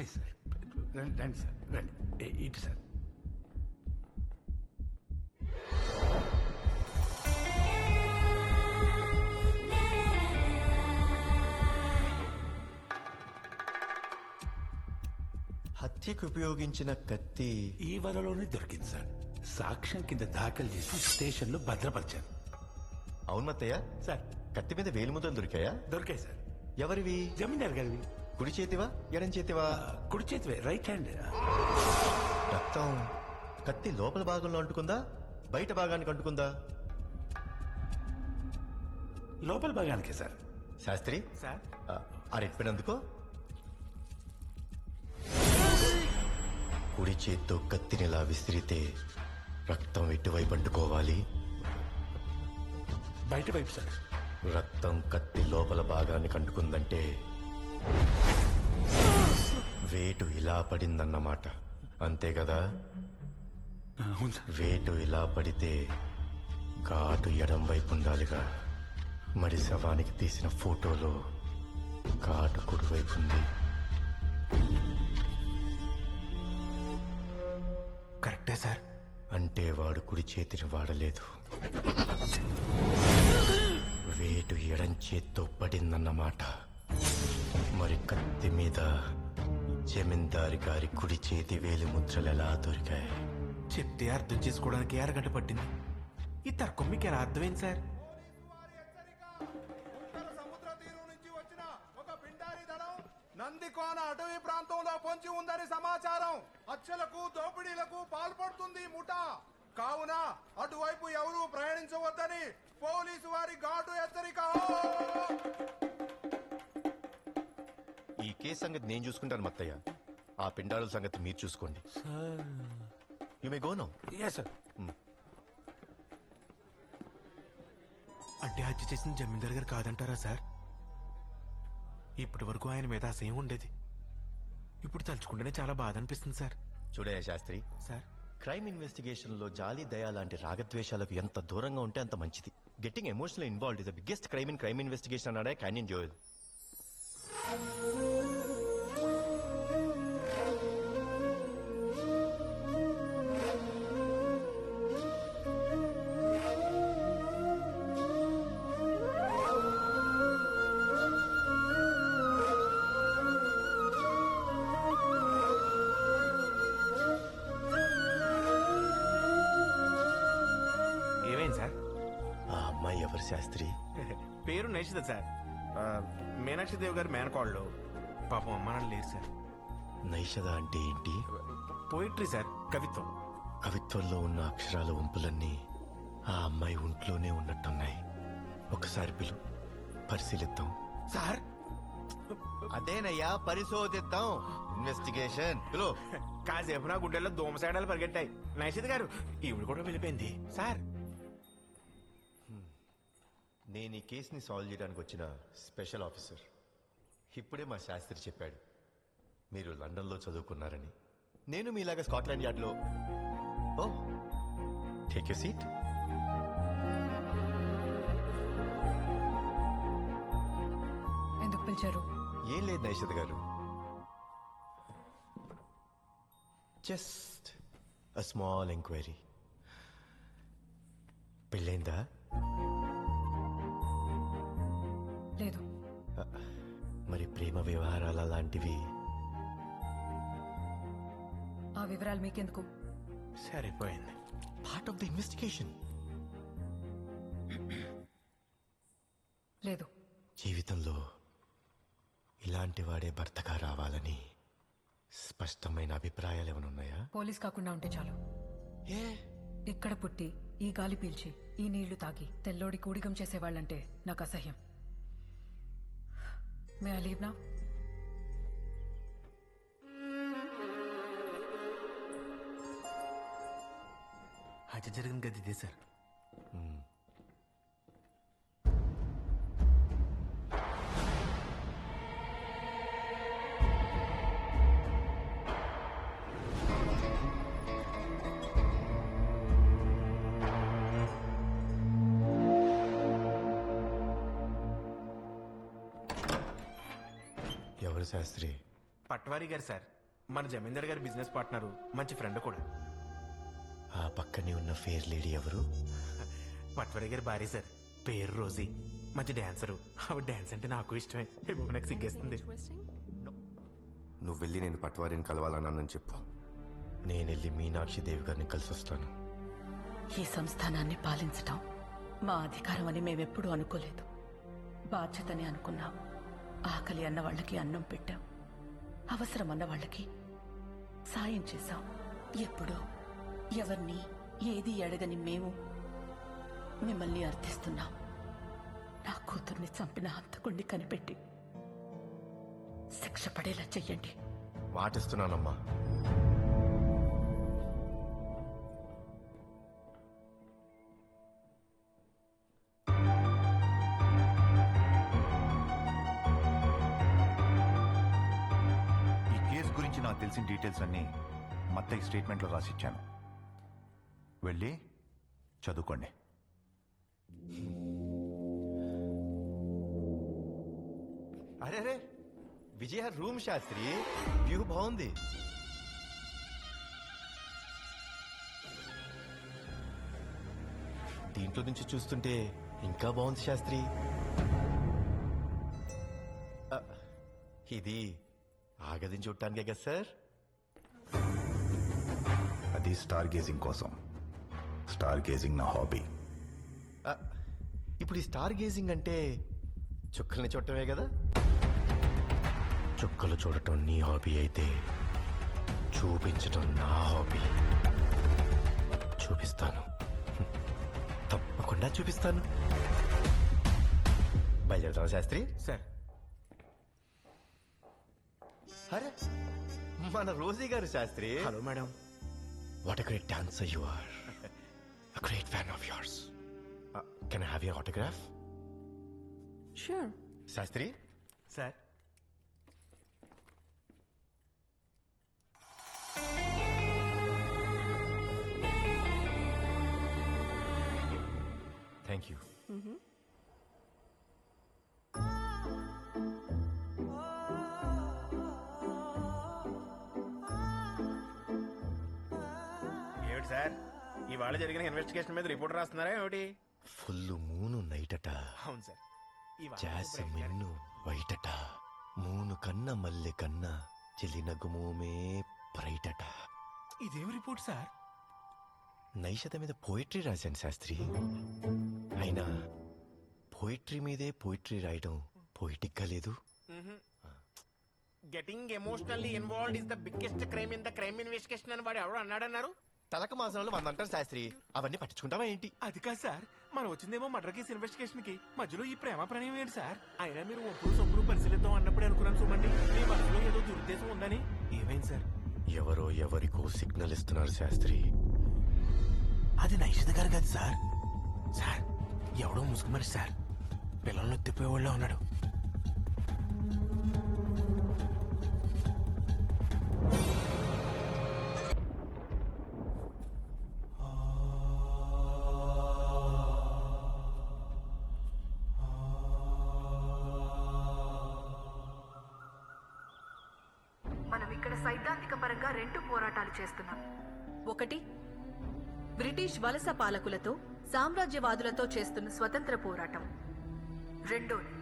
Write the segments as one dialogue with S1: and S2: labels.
S1: Please sir రండి రండి sir రండి ఇటు సార్.
S2: హత్యకు ఉపయోగించిన కత్తి
S1: ఈ వరలోనే దొరికింది సార్. సాక్ష్యం కింద దాఖలు చేసి స్టేషన్లో భద్రపరిచారు.
S2: అవును మత్తయ్య,
S1: సార్
S2: కత్తి మీద వేలిముద్రలు దొరికాయా?
S1: దొరికాయి సార్.
S2: ఎవరివి?
S1: జమీందార్ గారివి.
S2: కుడి చేతివా ఎడం చేతివా?
S1: కుడి చేతివే, రైట్ హ్యాండ్.
S2: రక్తం కత్తి లోపల భాగంలో అంటుకుందా బయట భాగానికి అంటుకుందా?
S1: లోపల భాగానికే సార్.
S2: శాస్త్రి
S1: సార్
S2: ఆ రెప్పినందుకో. కుడి చేత్తో కత్తినిలా విసిరితే రక్తం ఎటువైపు అంటుకోవాలి?
S1: బయట వైపు సార్.
S2: రక్తం కత్తి లోపల భాగానికి అంటుకుందంటే వేటు ఇలా పడిందన్నమాట, అంతే కదా?
S1: అవును సార్.
S2: వేటు ఇలా పడితే ఘాటు ఎడం వైపు ఉండాలిగా. మరి శవానికి తీసిన ఫోటోలో ఘాటు కుడివైపు ఉంది.
S1: కరెక్టే సార్.
S2: అంటే వాడు కుడి చేతిని వాడలేదు, వేటు ఎడం చేత్తో పడిందన్నమాట. మరి కత్తి మీద జమీందారి గారి కుడి చేతి వేలి ముద్రలు ఎలా దొరికాయి?
S3: చెప్తే అర్థం చేసుకోవడానికి అరగంట పట్టింది. ఈ తర్కం మీకు ఎలా అర్థమైంది సార్?
S4: సముద్ర తీరం నుంచి వచ్చిన ఒక పిండారి దళం నందికోన అటవీ ప్రాంతంలో పొంచి ఉందని సమాచారం. హత్యలకు దోపిడీలకు పాల్పడుతుంది ముఠా. కావున అటువైపు ఎవరూ ప్రయాణించవద్దని పోలీసు వారి ఘాటు హెచ్చరిక.
S2: ఈ కేసు సంగతి నేను చూసుకుంటాను మత్తయ్య, ఆ పిండారుల సంగతి మీరు చూసుకోండి. You may go now.
S1: Yes sir.
S3: అంటే హత్య చేసిన జమీందార్ గారు కాదంటారా సార్? ఇప్పటి వరకు ఆయన మీద అసహ్యం ఉండేది. ఇప్పుడు తలుచుకుంటేనే చాలా బాధ అనిపిస్తుంది సార్.
S2: చూడయ్య శాస్త్రి,
S3: సార్
S2: క్రైమ్ ఇన్వెస్టిగేషన్ లో జాలి దయ లాంటి రాగద్వేషాలకు ఎంత దూరంగా ఉంటే అంత మంచిది. Getting emotional involved is the biggest crime investigation అన్నాడే క్యానియన్ జోయల్.
S3: ఏమైంది సార్?
S2: ఆ అమ్మాయి ఎవరు శాస్త్రి?
S3: పేరు నైషిత సార్. మీనాక్షి దేవి గారి మేనకోళ్ళు. పాపం అమ్మ నాన్న లేదు సార్.
S2: నైషద అంటే ఏంటి?
S3: పోయిట్రీ సార్, కవిత్వం.
S2: కవిత్వంలో ఉన్న అక్షరాల వంపులన్నీ ఆ అమ్మాయి ఒంట్లోనే ఉన్నట్టున్నాయి. ఒకసారి పిలు, పరిశీలిద్దాం.
S3: సార్
S2: అదేనయ్యా, పరిశోధిద్దాం. ఇన్వెస్టిగేషన్ పిలు.
S3: కాసేపు నా గుండెల్లో దోమసాడాలు పరిగెట్టాయి. నైషిత గారు ఈవిడ కూడా వెళ్ళిపోయింది సార్.
S2: నేను ఈ కేసుని సాల్వ్ చేయడానికి వచ్చిన స్పెషల్ ఆఫీసర్. ఇప్పుడే మా శాస్త్రి చెప్పాడు మీరు లండన్లో చదువుకున్నారని. నేను మీలాగా స్కాట్లాండ్ యార్డ్లో. ఓ, టేక్ యూ సీట్.
S5: ఎందుకు పిలిచారు?
S2: ఏం లేదు నైషద్ గారు, జస్ట్ అ స్మాల్ ఎంక్వైరీ. పెళ్ళైందా?
S5: లేదు.
S2: మరి ప్రేమ వ్యవహారాల లాంటివి?
S5: ఆ వివరాలు మీకెందుకు?
S3: సరిపోయింది.
S2: Part of the investigation.
S5: లేదు.
S2: జీవితంలో ఇలాంటి వాడే భర్తగా రావాలని స్పష్టమైన అభిప్రాయాలు ఏమైనా ఉన్నాయా?
S5: పోలీస్ కాకుండా ఉంటే చాలు.
S2: ఏ
S5: ఇక్కడ పుట్టి ఈ గాలి పీల్చి ఈ నీళ్లు తాగి తెల్లోడి కూడిగం చేసేవాళ్ళంటే నాకు అసహ్యం. May I leave now?
S3: హత్య జరిగిన గది ఇదే సార్.
S2: ఎవరు శాస్త్రి?
S3: పట్వారీ గారు సార్, మన జమీందార్ గారి బిజినెస్ పార్ట్నరు, మంచి ఫ్రెండ్ కూడా.
S2: ఆ పక్కనే ఉన్న ఫేర్ లేడీ ఎవరు?
S3: పట్వారీ గారి భార్య సార్, పేరు రోజీ, మంచి డాన్సరు. ఆవిడ డాన్స్ అంటే నాకు ఇష్టమే. ఇప్పుడు నాకు సిగ్గేస్తుంది.
S2: నువ్వు వెళ్ళి నేను పట్వారిని కలవాలన్నానని చెప్పు. నేను వెళ్ళి మీనాక్షి దేవి గారిని కలిసి వస్తాను.
S5: ఈ సంస్థానాన్ని పాలించటం మా అధికారం అని మేమెప్పుడూ అనుకోలేదు. బాధ్యతని అనుకున్నాం. ఆకలి అన్న వాళ్ళకి అన్నం పెట్టాం, అవసరం అన్న వాళ్ళకి సాయం చేశాం. ఎప్పుడో ఎవరిని ఏది అడగని మేము మిమ్మల్ని అర్థిస్తున్నాం. నా కూతుర్ని చంపిన హంతకుణ్ణి కనిపెట్టి శిక్ష పడేలా చెయ్యండి.
S2: మాటిస్తున్నానమ్మా.
S6: ఈ కేసు గురించి నాకు తెలిసిన డీటెయిల్స్ అన్నీ మత్తయ్య స్టేట్మెంట్లో రాసిచ్చాను. వెళ్ళి చదువుకోండి.
S2: అరే అరే, విజయ రూమ్ శాస్త్రి, వ్యూ బాగుంది. దీంట్లో నుంచి చూస్తుంటే ఇంకా బాగుంది శాస్త్రి. ఆ, ఇది ఆగదిని చూడటానికే కదా సార్?
S6: అది స్టార్ గేజింగ్ కోసం. స్టార్ గేజింగ్ నా హాబీ.
S2: ఆ, ఇప్పుడు ఈ స్టార్ గేజింగ్ అంటే చుక్కల్ని చూడటమే కదా? చుక్కలు చూడటం నీ హాబీ అయితే చూపించటం నా హాబీ. చూపిస్తాను, తప్పకుండా చూపిస్తాను. బయలుదేరుతావా శాస్త్రి?
S3: సార్,
S2: అరే, మన రోజీ గారు Shastri.
S3: Hello madam.
S2: What a great dancer you are. A great fan of yours. Can I have your autograph?
S5: Sure.
S2: Shastri,
S3: sir,
S2: thank you.
S3: ఏమిటి సార్, ఇవాళ జరిగిన ఇన్వెస్టిగేషన్ మీద రిపోర్ట్ రాస్తున్నారా ఏమిటి?
S2: ఫుల్ మూను నైటట,
S3: అవును సార్. ఇవాళ
S2: జాసమిన్ను వైటట, మూను కన్న మల్లె కన్న చెల్లినగుమోమే బ్రైటట.
S3: ఇదేం రిపోర్ట్ సార్?
S2: నైషత మీద పోయిటరీ రాశాను శాస్త్రి. అయినా పోయిటరీ మీదే పోయిటరీ రాయడం పోయిటిక్ గా లేదు.
S3: Getting emotionally involved is the biggest crime in the crime investigation అని వాడు ఎవరు అన్నాడన్నారు?
S2: తలక మాసంలో 100 అంటారు శాస్త్రి. అవన్నీ పట్టించుకుంటావా ఏంటి?
S3: అది కాదు సార్, మనం వచ్చిందేమో మర్డర్ కేసు ఇన్వెస్టిగేషన్ కి, మధ్యలో ఈ ప్రేమ ప్రణయం ఏంటి సార్? అయినా మీరు ఒప్పుడు సొప్పుడు పరిశీలిద్దాం అన్నప్పుడే అనుకున్నాను చూడండి, మీ మనసులో ఏదో దురుద్దేశం ఉందని. ఏమైంది సార్?
S2: ఎవరో ఎవరికో సిగ్నల్ ఇస్తున్నారు శాస్త్రి.
S3: అది నైషిత గారు కాదు సార్. సార్, ఎవడో ముసుగు మరి సార్, పిల్లల్ని తిప్పేవాళ్ళ ఉన్నాడు.
S7: మనం ఇక్కడ సైద్ధాంతిక పరంగా 2 పోరాటాలు చేస్తున్నాం. ఒకటి, బ్రిటిష్ వలస పాలకులతో సామ్రాజ్యవాదులతో చేస్తున్న స్వతంత్ర పోరాటం. రెండోది,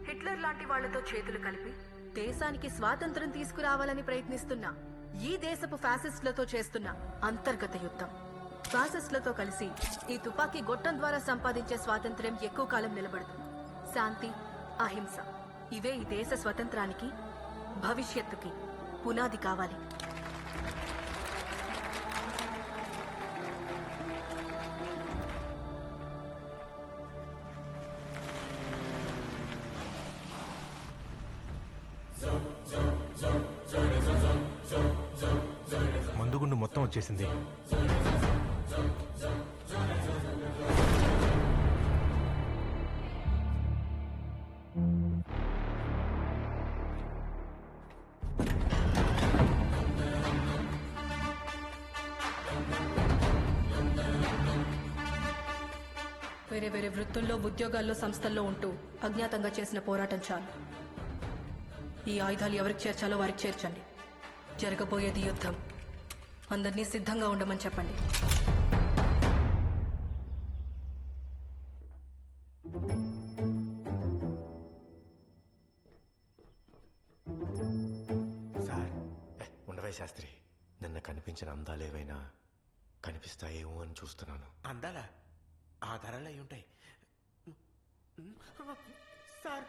S7: హిట్లర్ లాంటి వాళ్లతో చేతులు కలిపి దేశానికి స్వాతంత్రం తీసుకురావాలని ప్రయత్నిస్తున్న ఈ దేశపు ఫ్యాసిస్టులతో చేస్తున్న అంతర్గత యుద్ధం. ఫ్యాసిస్టులతో కలిసి ఈ తుపాకీ గొట్టం ద్వారా సంపాదించే స్వాతంత్ర్యం ఎక్కువ కాలం నిలబడదు. శాంతి, అహింస ఇవే ఈ దేశ స్వతంత్రానికి, భవిష్యత్తుకి పునాది కావాలి.
S3: మందుగుండు మొత్తం వచ్చేసింది.
S7: వేరే వేరే వృత్తుల్లో, ఉద్యోగాల్లో, సంస్థల్లో ఉంటూ అజ్ఞాతంగా చేసిన పోరాటం చాలు. ఈ ఆయుధాలు ఎవరికి చేర్చాలో వారికి చేర్చండి. జరగబోయేది యుద్ధం. అందరినీ సిద్ధంగా ఉండమని చెప్పండి.
S3: సార్
S2: ఉండవే శాస్త్రి, నిన్న కనిపించిన అందాలేవైనా కనిపిస్తాయేమో అని చూస్తున్నాను.
S3: అందాలా ఆధారాలు అయి ఉంటాయి సార్.